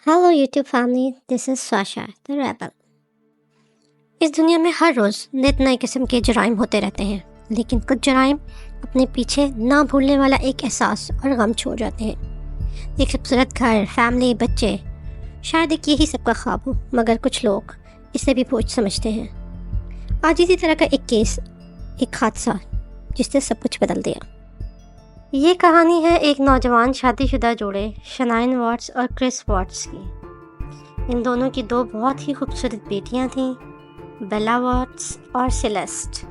Hello YouTube family, this is Swasha the rebel. इस दुनिया में हर रोज़ नित नए किस्म के जराइम होते रहते हैं, लेकिन कुछ जराइम अपने पीछे ना भूलने वाला एक एहसास और गम छोड़ जाते हैं। एक खूबसूरत घर, फैमिली, बच्चे, शायद एक यही सबका ख्वाब हो, मगर कुछ लोग इसे भी बोझ समझते हैं। आज इसी तरह का एक केस, एक हादसा जिसने सब कुछ बदल दिया। ये कहानी है एक नौजवान शादीशुदा जोड़े शनाइन वॉट्स और क्रिस वॉट्स की। इन दोनों की दो बहुत ही खूबसूरत बेटियां थीं, बेला वॉट्स और सेलेस्ट।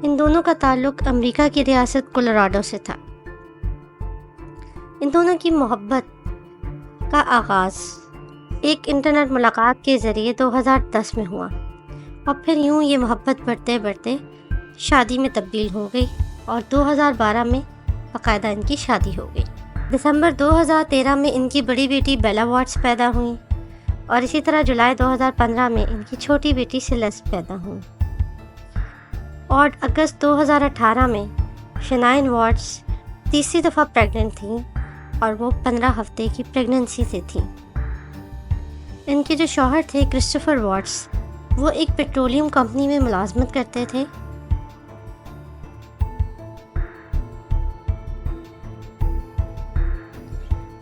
इन दोनों का ताल्लुक अमेरिका की रियासत कोलोराडो से था। इन दोनों की मोहब्बत का आगाज़ एक इंटरनेट मुलाकात के ज़रिए 2010 में हुआ और फिर यूं ये मोहब्बत बढ़ते बढ़ते शादी में तब्दील हो गई और 2012 में बाकायदा इनकी शादी हो गई। दिसंबर 2013 में इनकी बड़ी बेटी बेला वॉट्स पैदा हुई और इसी तरह जुलाई 2015 में इनकी छोटी बेटी सेलेस्ट पैदा हुई और अगस्त 2018 में शनाइन वॉट्स तीसरी दफ़ा प्रेग्नेंट थी और वो 15 हफ्ते की प्रेगनेंसी से थी। इनके जो शौहर थे क्रिस्टोफर वॉट्स, वो एक पेट्रोलियम कंपनी में मुलाजमत करते थे।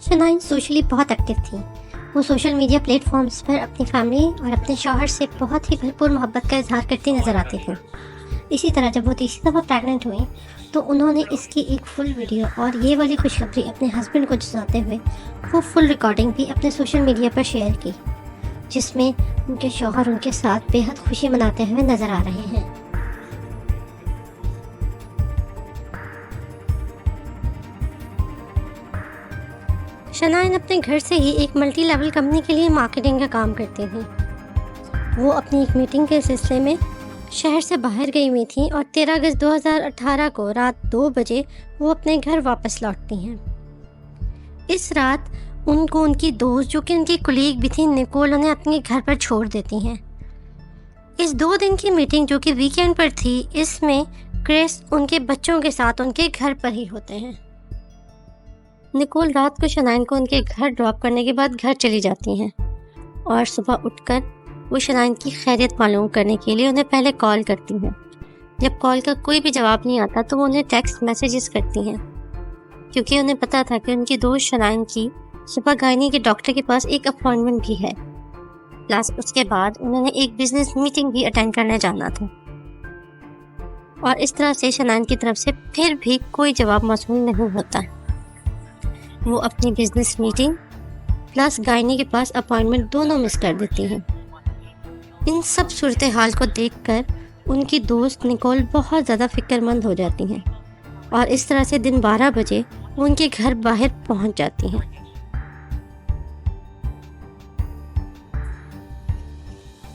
शनाइन सोशली बहुत एक्टिव थी। वो सोशल मीडिया प्लेटफॉर्म्स पर अपनी फैमिली और अपने शौहर से बहुत ही भरपूर मोहब्बत का इजहार करती नज़र आती थी। इसी तरह जब वो तीसरी दफ़ा प्रेग्नेंट हुई तो उन्होंने इसकी एक फुल वीडियो और ये वाली खुशखबरी अपने हस्बैंड को सुनाते हुए वो फुल रिकॉर्डिंग भी अपने सोशल मीडिया पर शेयर की, जिसमें उनके शौहर उनके साथ बेहद खुशी मनाते हुए नज़र आ रहे हैं। शनाइन अपने घर से ही एक मल्टी लेवल कंपनी के लिए मार्केटिंग का काम करती थी। वो अपनी एक मीटिंग के सिलसिले में शहर से बाहर गई हुई थी और 13 अगस्त 2018 को रात 2 बजे वो अपने घर वापस लौटती हैं। इस रात उनको उनकी दोस्त, जो कि उनकी कुलीग भी थी, निकोल, उन्हें अपने घर पर छोड़ देती हैं। इस 2 दिन की मीटिंग जो कि वीकेंड पर थी, इसमें क्रिस उनके बच्चों के साथ उनके घर पर ही होते हैं। निकोल रात को शनाइन को उनके घर ड्रॉप करने के बाद घर चली जाती हैं और सुबह उठकर वो शनाइन की खैरियत मालूम करने के लिए उन्हें पहले कॉल करती हैं। जब कॉल का कोई भी जवाब नहीं आता तो वो उन्हें टेक्स्ट मैसेजेस करती हैं, क्योंकि उन्हें पता था कि उनकी दोस्त शनाइन की सुबह गायनी के डॉक्टर के पास एक अपॉइंटमेंट भी है, प्लस उसके बाद उन्होंने एक बिजनेस मीटिंग भी अटेंड करने जाना था। और इस तरह से शनाइन की तरफ से फिर भी कोई जवाब मौसूल नहीं होता। वो अपनी बिजनेस मीटिंग प्लस गायनी के पास अपॉइंटमेंट दोनों मिस कर देती हैं। इन सब सूरत हाल को देखकर उनकी दोस्त निकोल बहुत ज़्यादा फिक्रमंद हो जाती हैं और इस तरह से दिन 12 बजे वो उनके घर बाहर पहुंच जाती हैं।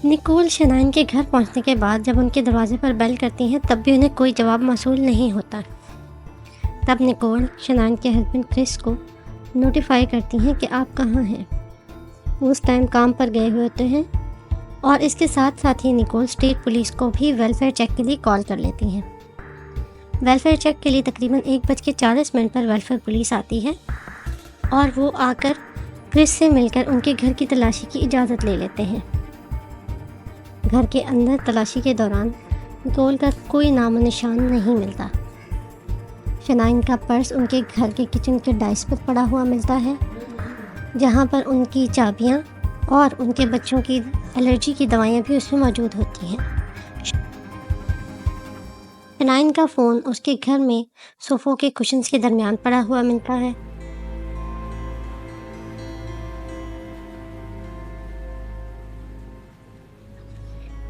निकोल शनाइन के घर पहुंचने के बाद जब उनके दरवाजे पर बेल करती हैं तब भी उन्हें कोई जवाब मौसूल नहीं होता। तब निकोल शनाइन के हस्बैंड क्रिस को नोटिफाई करती हैं कि आप कहाँ हैं। वो उस टाइम काम पर गए हुए होते हैं और इसके साथ साथ ही निकोल स्टेट पुलिस को भी वेलफेयर चेक के लिए कॉल कर लेती हैं। वेलफेयर चेक के लिए तकरीबन 1:40 पर वेलफेयर पुलिस आती है और वो आकर क्रिस से मिलकर उनके घर की तलाशी की इजाज़त ले लेते हैं। घर के अंदर तलाशी के दौरान निकोल का कोई नामो निशान नहीं मिलता। शनाइन का पर्स उनके घर के किचन के डाइस पर पड़ा हुआ मिलता है, जहां पर उनकी चाबियां और उनके बच्चों की एलर्जी की दवाइयां भी उसमें मौजूद होती हैं। शनाइन का फ़ोन उसके घर में सोफ़ों के कुशन्स के दरमियान पड़ा हुआ मिलता है।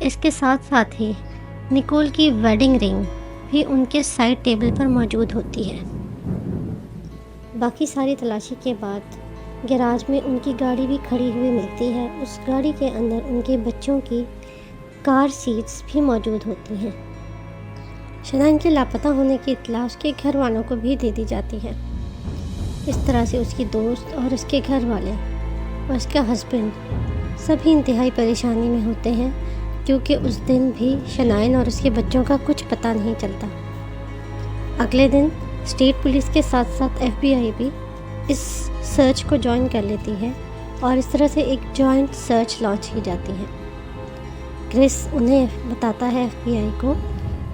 इसके साथ साथ ही निकोल की वेडिंग रिंग भी उनके साइड टेबल पर मौजूद होती है। बाकी सारी तलाशी के बाद गैराज में उनकी गाड़ी भी खड़ी हुई मिलती है। उस गाड़ी के अंदर उनके बच्चों की कार सीट्स भी मौजूद होती हैं। शनाइन के लापता होने की इत्तला उसके घर वालों को भी दे दी जाती है। इस तरह से उसकी दोस्त और उसके घर वाले और उसका हस्बैंड सभी इंतहाई परेशानी में होते हैं, क्योंकि उस दिन भी शनाइन और उसके बच्चों का कुछ पता नहीं चलता। अगले दिन स्टेट पुलिस के साथ साथ FBI भी इस सर्च को ज्वाइन कर लेती है और इस तरह से एक जॉइंट सर्च लॉन्च की जाती है। क्रिस उन्हें बताता है FBI को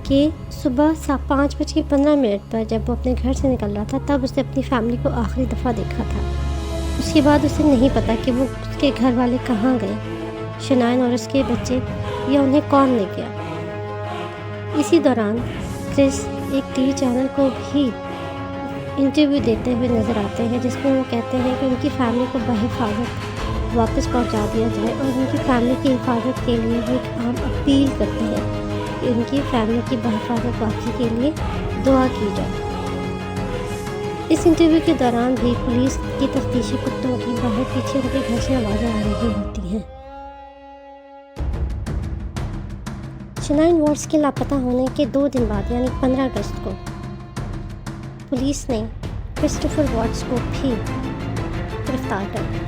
कि सुबह 5:15 पर जब वो अपने घर से निकल रहा था तब उसने अपनी फैमिली को आखिरी दफ़ा देखा था। उसके बाद उसे नहीं पता कि वो उसके घर वाले कहाँ गए, शनाइन और उसके बच्चे, या उन्हें कौन ले गया। इसी दौरान क्रिस एक टीवी चैनल को भी इंटरव्यू देते हुए नज़र आते हैं, जिसमें वो कहते हैं कि उनकी फैमिली को बहिफाजत वापस पहुंचा दिया जाए और उनकी फैमिली की हिफाजत के लिए वो एक आम अपील करते हैं कि उनकी फैमिली की बहिफाजत वापसी के लिए दुआ की जाए। इस इंटरव्यू के दौरान भी पुलिस की तफ्तीशी कुत्तों की बाहर पीछे उनके घर से आवाज़ें आ रही होती हैं। शनाइन वॉट्स के लापता होने के 2 दिन बाद यानी 15 अगस्त को पुलिस ने क्रिस्टोफर वॉट्स को भी गिरफ्तार कर लिया,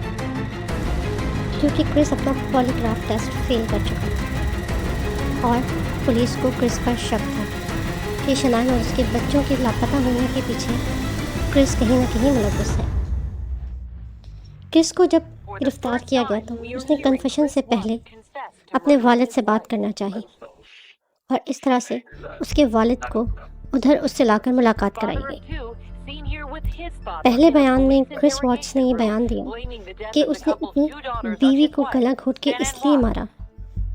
क्योंकि क्रिस अपना पॉलीग्राफ टेस्ट फेल कर चुका था और पुलिस को क्रिस पर शक था कि शनाइन और उसके बच्चों के लापता होने के पीछे क्रिस कहीं ना कहीं मुलव्वस है। क्रिस को जब गिरफ्तार किया गया तो उसने कन्फेशन से पहले अपने वालिद से बात करना चाही और इस तरह से उसके वालिद को उधर उससे लाकर मुलाकात कराई गई। पहले बयान में क्रिस वॉट्स ने ये बयान दिया कि उसने अपनी बीवी को गला घोंट के इसलिए मारा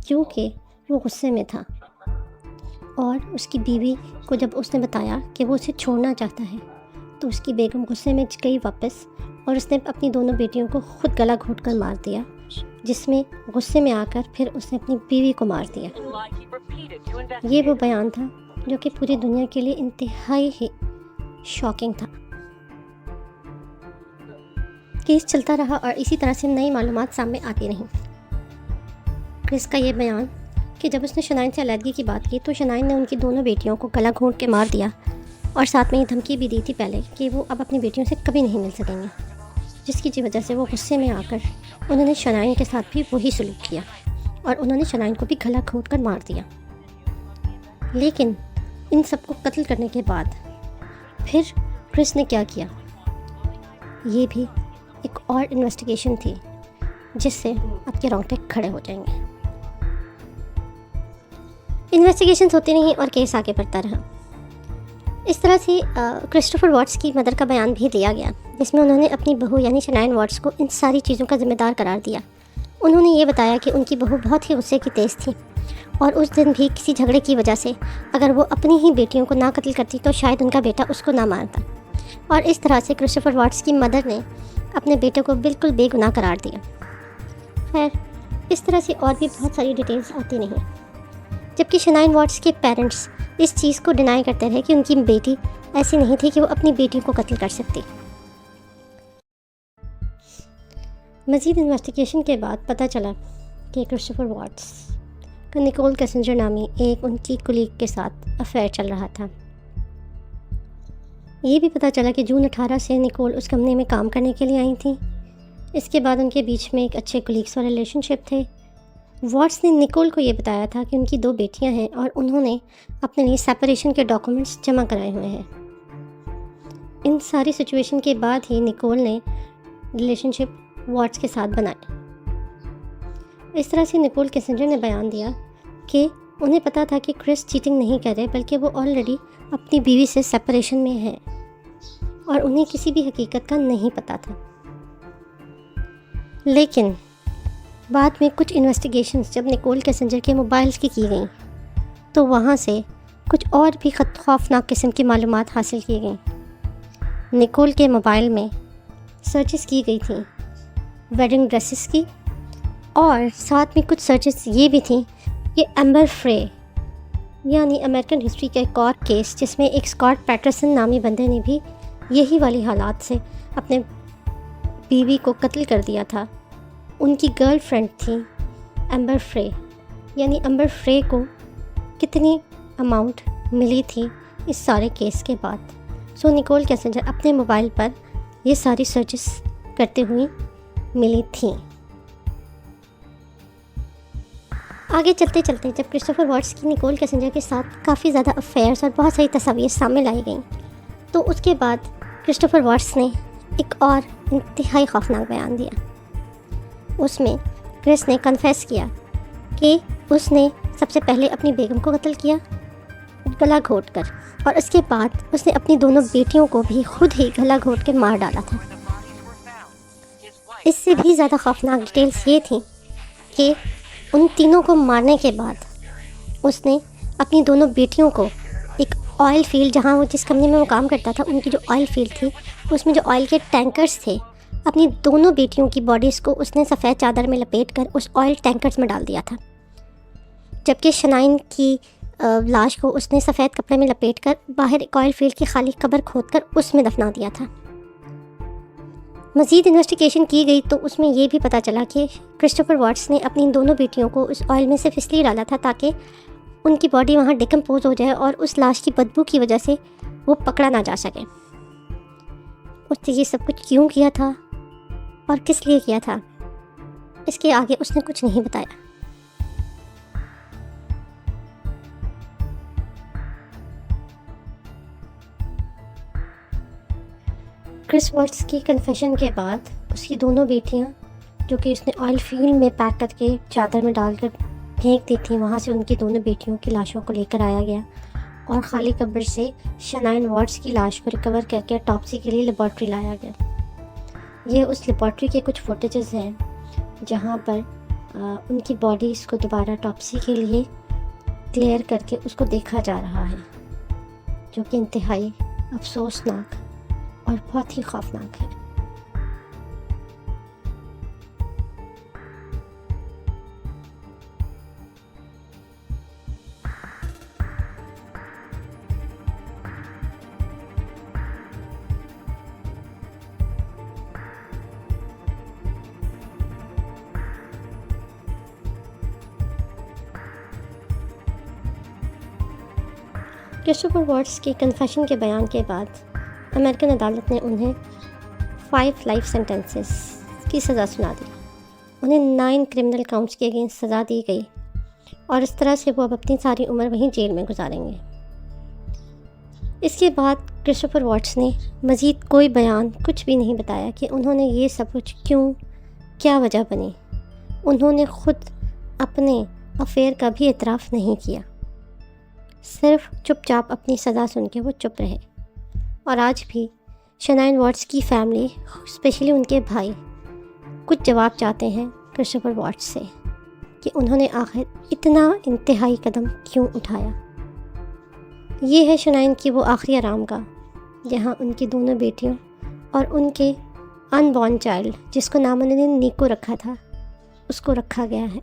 क्योंकि वो गुस्से में था, और उसकी बीवी को जब उसने बताया कि वो उसे छोड़ना चाहता है तो उसकी बेगम गुस्से में गई वापस और उसने अपनी दोनों बेटियों को खुद गला घोंट कर मार दिया, जिसमें गुस्से में आकर फिर उसने अपनी बीवी को मार दिया। ये वो बयान था जो कि पूरी दुनिया के लिए इंतहाई ही शॉकिंग था। केस चलता रहा और इसी तरह से नई मालूमात सामने आती रहीं। क्रिस का ये बयान कि जब उसने शनाइन से अलहदगी की बात की तो शनाइन ने उनकी दोनों बेटियों को गला घोंट के मार दिया और साथ में ये धमकी भी दी थी पहले कि वो अब अपनी बेटियों से कभी नहीं मिल सकेंगे, जिसकी वजह से वो गुस्से में आकर उन्होंने शनाइन के साथ भी वही सलूक किया और उन्होंने शनाइन को भी गला घोंट कर मार दिया। लेकिन इन सबको कत्ल करने के बाद फिर क्रिस ने क्या किया, ये भी एक और इन्वेस्टिगेशन थी जिससे आपके रोंगटे खड़े हो जाएंगे। इन्वेस्टिगेशंस होती रहीं और केस आगे बढ़ता रहा। इस तरह से क्रिस्टोफर वॉट्स की मदर का बयान भी दिया गया, जिसमें उन्होंने अपनी बहू यानी शनाइन वॉट्स को इन सारी चीज़ों का जिम्मेदार करार दिया। उन्होंने ये बताया कि उनकी बहू बहुत ही गुस्से की तेज़ थी और उस दिन भी किसी झगड़े की वजह से अगर वो अपनी ही बेटियों को ना कत्ल करती तो शायद उनका बेटा उसको ना मारता, और इस तरह से क्रिस्टोफर वॉट्स की मदर ने अपने बेटे को बिल्कुल बेगुनाह करार दिया। खैर, इस तरह से और भी बहुत सारी डिटेल्स आती नहीं, जबकि शनाइन वॉट्स के पेरेंट्स इस चीज़ को डिनाई करते रहे कि उनकी बेटी ऐसी नहीं थी कि वो अपनी बेटी को कत्ल कर सकती। मज़ीद इन्वेस्टिगेशन के बाद पता चला कि क्रिस्टोफर वॉट्स का निकोल कैसेंजर नामी एक उनकी कुलीग के साथ अफेयर चल रहा था। ये भी पता चला कि जून 18 से निकोल उस कंपनी में काम करने के लिए आई थी। इसके बाद उनके बीच में एक अच्छे कुलीग्स और रिलेशनशिप थे। वॉट्स ने निकोल को ये बताया था कि उनकी 2 बेटियां हैं और उन्होंने अपने लिए सेपरेशन के डॉक्यूमेंट्स जमा कराए हुए हैं। इन सारी सिचुएशन के बाद ही निकोल ने रिलेशनशिप वॉट्स के साथ बनाए। इस तरह से निकोल कैसेंजर ने बयान दिया कि उन्हें पता था कि क्रिस चीटिंग नहीं कर रहे, बल्कि वो ऑलरेडी अपनी बीवी से सेपरेशन में है और उन्हें किसी भी हकीकत का नहीं पता था। लेकिन बाद में कुछ इन्वेस्टिगेशंस जब निकोल कैसेंजर के मोबाइल्स की गई तो वहाँ से कुछ और भी खौफनाक किस्म की मालूमात हासिल की गई। निकोल के मोबाइल में सर्चेस की गई थी वेडिंग ड्रेसेस की, और साथ में कुछ सर्चेस ये भी थी कि एम्बर फ्रे यानी अमेरिकन हिस्ट्री का एक और केस जिसमें एक स्कॉट पैटरसन नामी बंदे ने भी यही वाली हालात से अपने बीवी को कत्ल कर दिया था। उनकी गर्लफ्रेंड थी एम्बर फ्रे, यानी एम्बर फ्रे को कितनी अमाउंट मिली थी इस सारे केस के बाद। सो निकोल कैसेंजर अपने मोबाइल पर ये सारी सर्चेस करते हुए मिली थी। आगे चलते चलते जब क्रिस्टोफर वॉट्स की निकोल कैसेंजर के साथ काफ़ी ज़्यादा अफेयर्स और बहुत सारी तस्वीरें सामने लाई गई, तो उसके बाद क्रिस्टोफर वॉट्स ने एक और इंतहाई खौफनाक बयान दिया। उसमें क्रिस ने कन्फेस किया कि उसने सबसे पहले अपनी बेगम को कत्ल किया गला घोट कर, और उसके बाद उसने अपनी दोनों बेटियों को भी खुद ही गला घोट के मार डाला था। इससे भी ज़्यादा खौफनाक डिटेल्स ये थी कि उन तीनों को मारने के बाद उसने अपनी दोनों बेटियों को एक ऑयल फील्ड, जहाँ वो जिस कंपनी में वो काम करता था, उनकी जो ऑयल फील्ड थी उसमें जो ऑयल के टैंकर्स थे, अपनी दोनों बेटियों की बॉडीज़ को उसने सफ़ेद चादर में लपेट कर उस ऑयल टैंकर्स में डाल दिया था। जबकि शनाइन की लाश को उसने सफ़ेद कपड़े में लपेट कर बाहर एक ऑयल फील्ड की खाली कब्र खोद कर उसमें दफना दिया था। मज़ीद इन्वेस्टिगेशन की गई तो उसमें ये भी पता चला कि क्रिस्टोफर वाट्स ने अपनी दोनों बेटियों को उस ऑयल में सिर्फ इसलिए डाला था ताकि उनकी बॉडी वहाँ डिकम्पोज हो जाए और उस लाश की बदबू की वजह से वो पकड़ा ना जा सके। उसने ये सब कुछ क्यों किया था और किस लिए किया था, इसके आगे उसने कुछ नहीं बताया। क्रिस वाट्स की कन्फेशन के बाद उसकी दोनों बेटियां, जो कि उसने ऑयल फील्ड में पैक करके चादर में डालकर फेंक दी थी, वहाँ से उनकी दोनों बेटियों की लाशों को लेकर आया गया और खाली कब्र से शनाइन वाट्स की लाश को रिकवर करके ऑटोप्सी के लिए लेबॉर्ट्री लाया गया। ये उस लेबॉर्ट्री के कुछ फुटेजेस हैं जहाँ पर उनकी बॉडीज़ को दोबारा ऑटोप्सी के लिए क्लियर करके उसको देखा जा रहा है, जो कि इंतहाई अफसोसनाक और बहुत ही खौफनाक है। क्रिस्टोफर वाट्स के कन्फेशन के बयान के बाद अमेरिकन अदालत ने उन्हें 5 लाइफ सेंटेंसेस की सज़ा सुना दी। उन्हें 9 क्रिमिनल काउंट्स के अगेंस्ट सज़ा दी गई और इस तरह से वो अब अपनी सारी उम्र वहीं जेल में गुजारेंगे। इसके बाद क्रिस्टोफर वाट्स ने मज़ीद कोई बयान कुछ भी नहीं बताया कि उन्होंने ये सब कुछ क्यों, क्या वजह बनी। उन्होंने ख़ुद अपने अफेयर का भी एतराफ़ नहीं किया, सिर्फ चुपचाप अपनी सज़ा सुन के वो चुप रहे। और आज भी शनाइन वाट्स की फैमिली, स्पेशली उनके भाई, कुछ जवाब चाहते हैं क्रिस्टोफर वाट्स से कि उन्होंने आखिर इतना इंतहाई कदम क्यों उठाया। ये है शनाइन की वो आखिरी आरामगाह, जहाँ उनकी दोनों बेटियों और उनके अनबॉर्न चाइल्ड, जिसको नाम उन्होंने नीको रखा था, उसको रखा गया है।